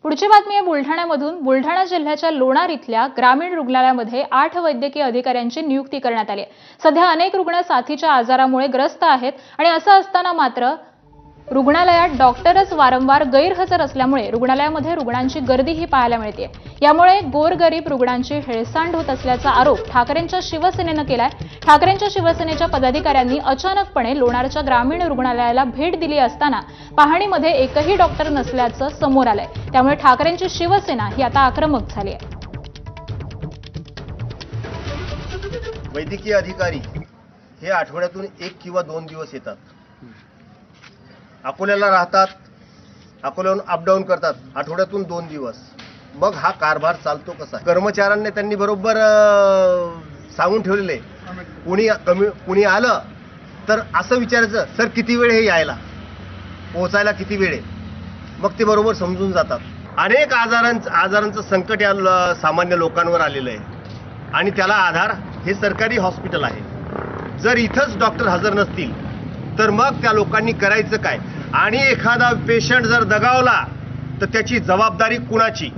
पुढची बातमी आहे बुलढाण्यामधून। बुलढाणा जिल्ह्याच्या लोणार इथल्या ग्रामीण रुग्णालयामध्ये 8 वैद्यकीय अधिकाऱ्यांची नियुक्ती करण्यात आली आहे। सध्या अनेक रुग्ण साथीच्या आजारामुळे ग्रस्त आहेत आणि असं असताना मात्र रुग्णालयात डॉक्टरच वारंवार गैरहजर असल्यामुळे रुग्णालयामध्ये रुग्णांची गर्दीही पाहायला मिळते। यामुळे गोरगरीब रुग्णांची हेळसांड होत असल्याचा आरोप ठाकरेंच्या शिवसेनेनं केलाय। ठाकरेंच्या शिवसेनेच्या पदाधिकाऱ्यांनी अचानकपणे लोणारच्या ग्रामीण रुग्णालयाला भेट दिली असताना पाहणीमध्ये एकही डॉक्टर नसल्याचं समोर आलंय। त्यामुळे ठाकरेंची शिवसेना ही आता आक्रमक झाली आहे। वैद्यकीय अधिकारी हे आठवड्यातून 1 किंवा 2 दिवस येतात, अकोल्याला राहतात, अकोल्याहून अपडाऊन करतात, आठवड्यातून 2 दिवस। मग हा कारभार चालतो कसा? कर्मचाऱ्यांनी त्यांनी बरोबर सांगून ठेवलेले, कुणी आलं तर असं विचारायचं, सर किती वेळ हे यायला पोहोचायला किती वेळ आहे? मग ते बरोबर समजून जातात। अनेक आजारांचं संकट या सामान्य लोकांवर आलेलं आहे आणि त्याला आधार हे सरकारी हॉस्पिटल आहे। जर इथंच डॉक्टर हजर नसतील तर मग त्या लोकांनी करायचं काय? आणि एखादा पेशंट जर दगावला तर त्याची जबाबदारी कुणाची?